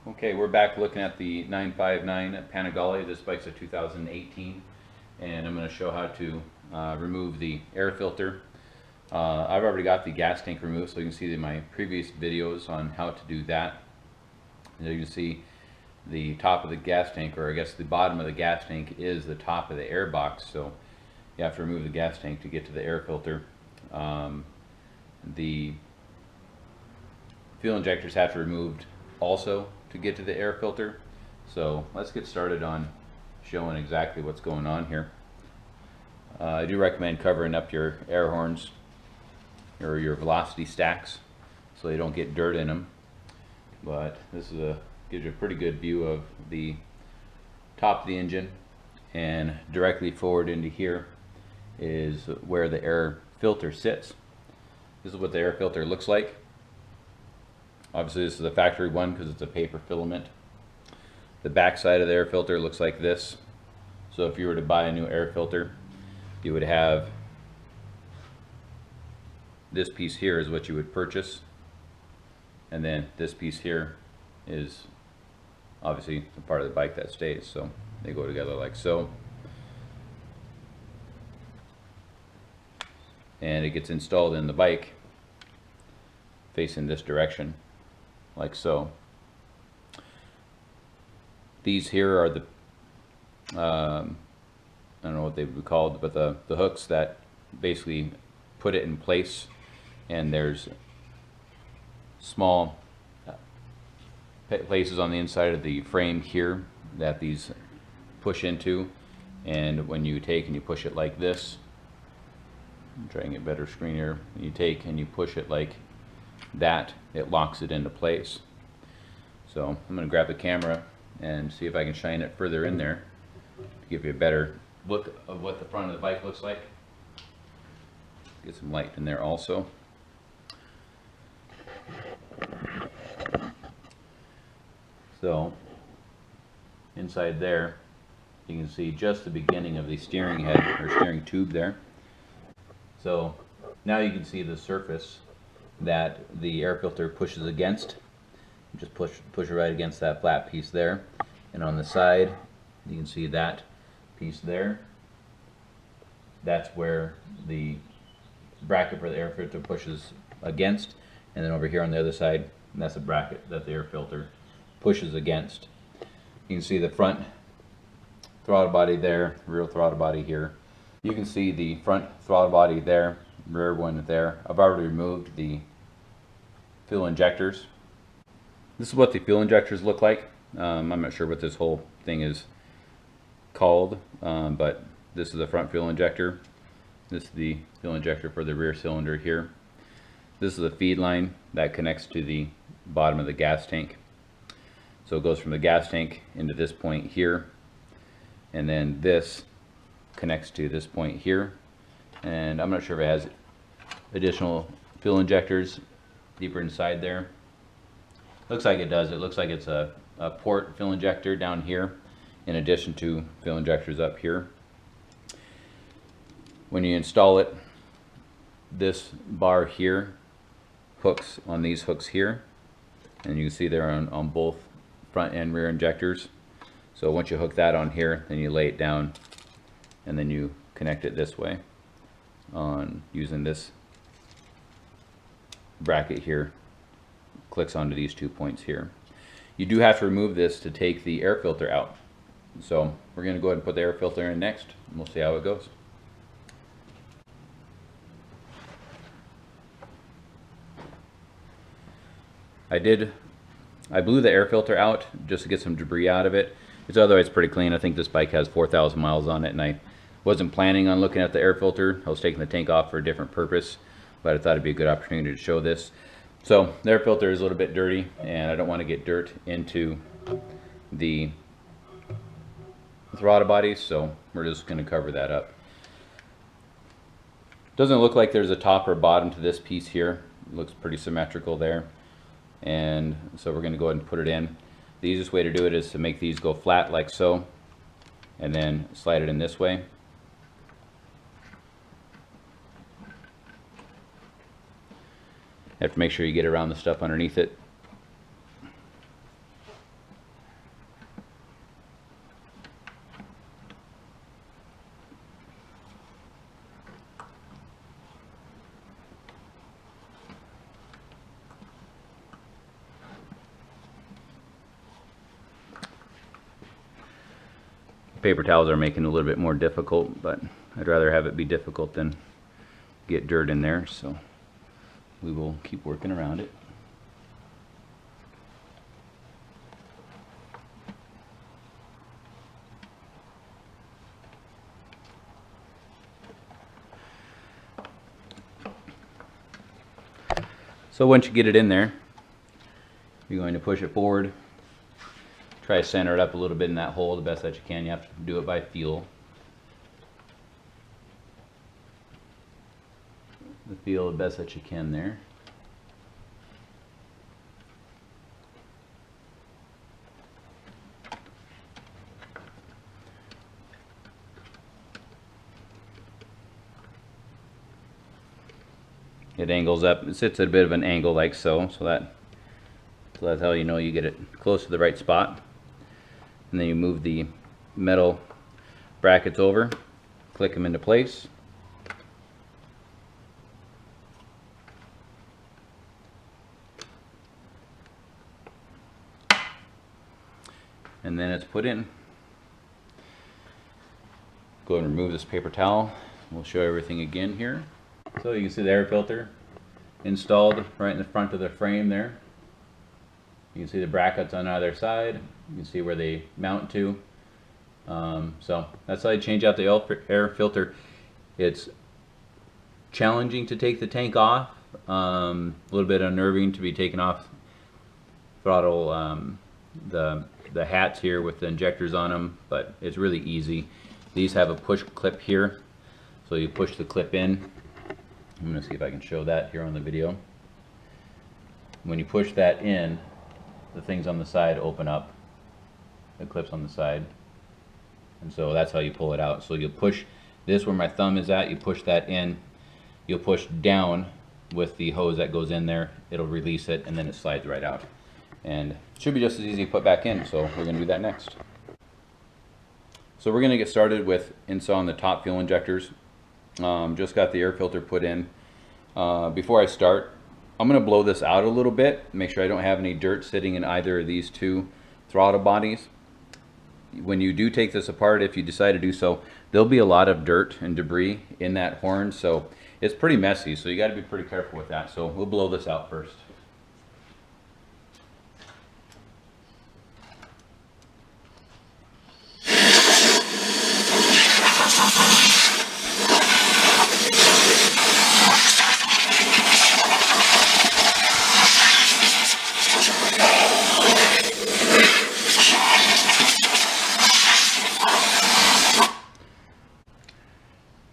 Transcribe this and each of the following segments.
Okay, we're back looking at the 959 Panigale. This bike's a 2018, and I'm going to show how to remove the air filter. I've already got the gas tank removed, so you can see my previous videos on how to do that. And you can see the top of the gas tank, or I guess the bottom of the gas tank, is the top of the air box, so you have to remove the gas tank to get to the air filter. The fuel injectors have to be removed also to get to the air filter. So let's get started on showing exactly what's going on here. I do recommend covering up your air horns or your velocity stacks so they don't get dirt in them. But this is gives you a pretty good view of the top of the engine, and directly forward into here is where the air filter sits. This is what the air filter looks like. Obviously this is the factory one because it's a paper filament. The back side of the air filter looks like this. So if you were to buy a new air filter, you would have this piece here is what you would purchase, and then this piece here is obviously the part of the bike that stays, so they go together like so. And it gets installed in the bike facing this direction like so. These here are the I don't know what they would be called, but the hooks that basically put it in place, and there's small places on the inside of the frame here that these push into, and when you take and you push it like this, I'm trying to get a better screen here, you take and you push it like that, it locks it into place. So I'm going to grab the camera and see if I can shine it further in there to give you a better look of what the front of the bike looks like. Get some light in there also. So inside there you can see just the beginning of the steering head or steering tube there. So now you can see the surface that the air filter pushes against. Just push it right against that flat piece there, and on the side you can see that piece there. That's where the bracket for the air filter pushes against, and then over here on the other side, that's a bracket that the air filter pushes against. You can see the front throttle body there, rear throttle body here. You can see the front throttle body there, rear one there. I've already removed the fuel injectors. This is what the fuel injectors look like. I'm not sure what this whole thing is called, but this is the front fuel injector. This is the fuel injector for the rear cylinder here. This is the feed line that connects to the bottom of the gas tank. So it goes from the gas tank into this point here, and then this connects to this point here. And I'm not sure if it has additional fuel injectors deeper inside there. Looks like it does. It looks like it's a port fuel injector down here in addition to fuel injectors up here. When you install it, this bar here hooks on these hooks here, and you can see they're on both front and rear injectors. So once you hook that on here, then you lay it down and then you connect it this way on using this bracket here. Clicks onto these 2 points here. You do have to remove this to take the air filter out. So we're going to go ahead and put the air filter in next, and we'll see how it goes. I blew the air filter out just to get some debris out of it. It's otherwise pretty clean. I think this bike has 4,000 miles on it, and I wasn't planning on looking at the air filter. I was taking the tank off for a different purpose, but I thought it'd be a good opportunity to show this. So the air filter is a little bit dirty, and I don't want to get dirt into the throttle bodies, so we're just going to cover that up. Doesn't look like there's a top or bottom to this piece here. It looks pretty symmetrical there, and so we're going to go ahead and put it in. The easiest way to do it is to make these go flat like so, and then slide it in this way. You have to make sure you get around the stuff underneath it. paper towels are making it a little bit more difficult, but I'd rather have it be difficult than get dirt in there, so we will keep working around it. So once you get it in there, you're going to push it forward. Try to center it up a little bit in that hole the best that you can. You have to do it by feel. The feel the best that you can there. It angles up. It sits at a bit of an angle like so. So that's how you know you get it close to the right spot. And then you move the metal brackets over, click them into place. And then it's put in. Go ahead and remove this paper towel. We'll show everything again here. So you can see the air filter installed right in the front of the frame there. You can see the brackets on either side. You can see where they mount to. So that's how you change out the air filter. It's challenging to take the tank off. A little bit unnerving to be taken off throttle the hats here with the injectors on them, but it's really easy. These have a push clip here, so you push the clip in. I'm going to see if I can show that here on the video. When you push that in, the things on the side open up, the clips on the side, and so that's how you pull it out. So you push this where my thumb is at, you push that in, you'll push down with the hose that goes in there, it'll release it, and then it slides right out. And it should be just as easy to put back in, so we're going to do that next. So we're going to get started with installing the top fuel injectors. Just got the air filter put in. Before I start, I'm going to blow this out a little bit, make sure I don't have any dirt sitting in either of these two throttle bodies. When you do take this apart, if you decide to do so, there'll be a lot of dirt and debris in that horn, so it's pretty messy, so you got to be pretty careful with that. So we'll blow this out first.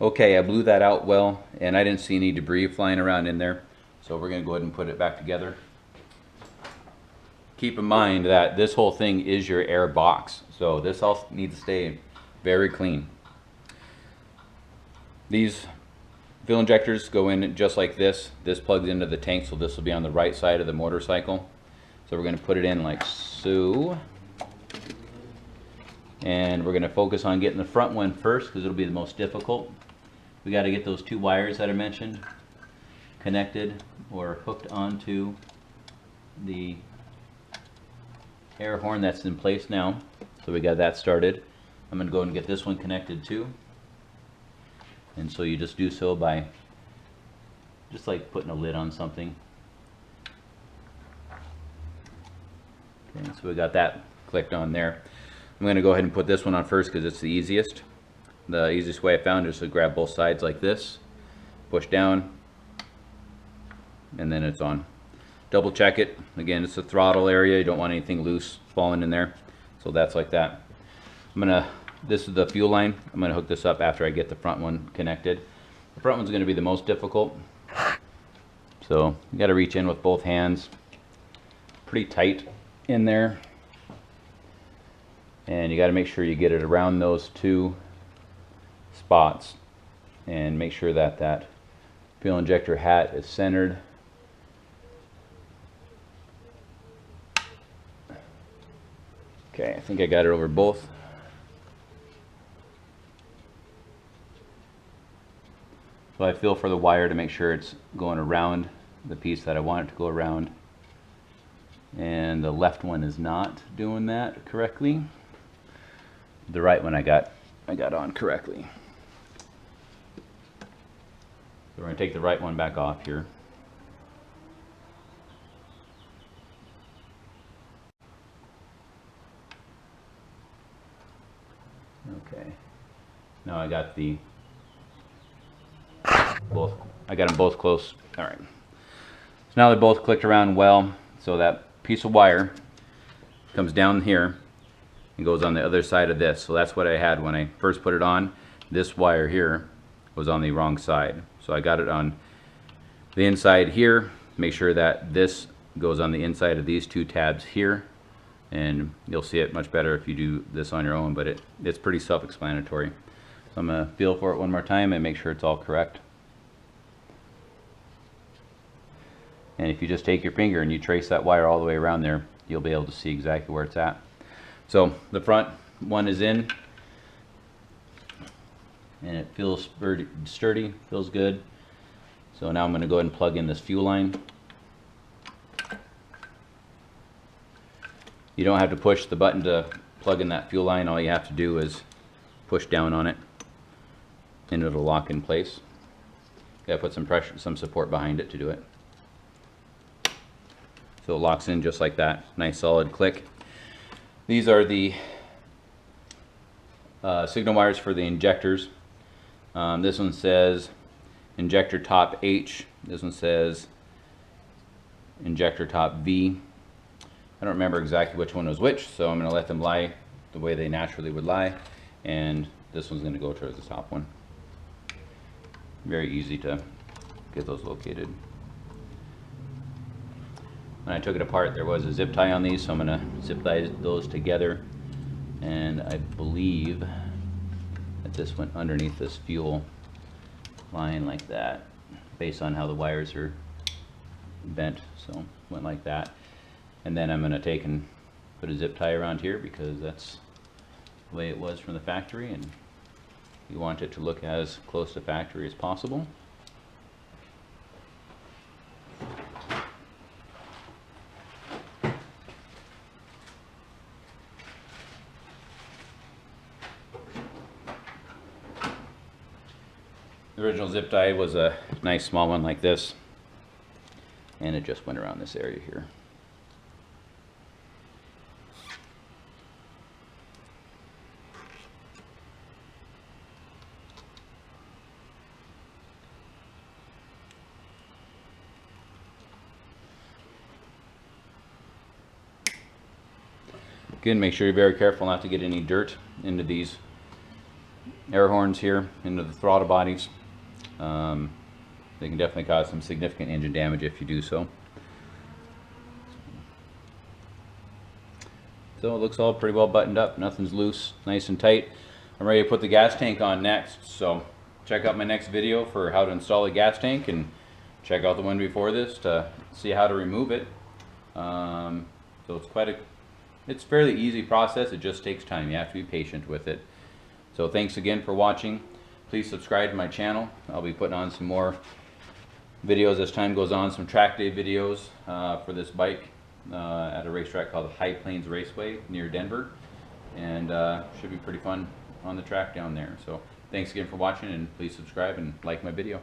Okay, I blew that out well, and I didn't see any debris flying around in there, so we're going to go ahead and put it back together. Keep in mind that this whole thing is your air box, so this all needs to stay very clean. These fuel injectors go in just like this. This plugs into the tank, so this will be on the right side of the motorcycle. So we're going to put it in like so. And we're going to focus on getting the front one first because it'll be the most difficult. We got to get those two wires that I mentioned connected or hooked onto the air horn that's in place now. So we got that started. I'm going to go and get this one connected too. And so you just do so by just like putting a lid on something. Okay, so we got that clicked on there. I'm going to go ahead and put this one on first because it's the easiest. The easiest way I found is to grab both sides like this, push down, and then it's on. Double check it. Again, it's the throttle area. You don't want anything loose falling in there. So that's like that. This is the fuel line. I'm going to hook this up after I get the front one connected. The front one's going to be the most difficult. So you got to reach in with both hands. Pretty tight in there. And you got to make sure you get it around those two spots and make sure that that fuel injector hat is centered. Okay, I think I got it over both. So I feel for the wire to make sure it's going around the piece that I want it to go around. And the left one is not doing that correctly. the right one I got on correctly. So we're going to take the right one back off here. Okay. Now I got them both close. All right. So now they're both clicked around well. So that piece of wire comes down here and goes on the other side of this. So that's what I had when I first put it on. This wire here was on the wrong side. So I got it on the inside here. Make sure that this goes on the inside of these two tabs here, and you'll see it much better if you do this on your own, but it's pretty self-explanatory. So I'm going to feel for it one more time and make sure it's all correct. And if you just take your finger and you trace that wire all the way around there, you'll be able to see exactly where it's at. So the front one is in, and it feels sturdy, feels good. So now I'm going to go ahead and plug in this fuel line. You don't have to push the button to plug in that fuel line. All you have to do is push down on it and it'll lock in place. You gotta put some pressure, some support behind it to do it. So it locks in just like that. Nice solid click. These are the signal wires for the injectors. This one says injector top H. This one says injector top V. I don't remember exactly which one was which, so I'm going to let them lie the way they naturally would lie, and this one's going to go towards the top one. Very easy to get those located. When I took it apart, there was a zip tie on these, so I'm going to zip tie those together, and I believe that this went underneath this fuel line like that, based on how the wires are bent, so went like that. And then I'm going to take and put a zip tie around here because that's the way it was from the factory, and you want it to look as close to factory as possible. The original zip tie was a nice small one like this, and it just went around this area here. Again, make sure you're very careful not to get any dirt into these air horns here, into the throttle bodies. They can definitely cause some significant engine damage if you do so. So it looks all pretty well buttoned up, nothing's loose, nice and tight. I'm ready to put the gas tank on next, so check out my next video for how to install a gas tank, and check out the one before this to see how to remove it. So it's fairly easy process, it just takes time. You have to be patient with it. So thanks again for watching. Please subscribe to my channel. I'll be putting on some more videos as time goes on, some track day videos for this bike at a racetrack called the High Plains Raceway near Denver, and should be pretty fun on the track down there. So thanks again for watching, and please subscribe and like my video.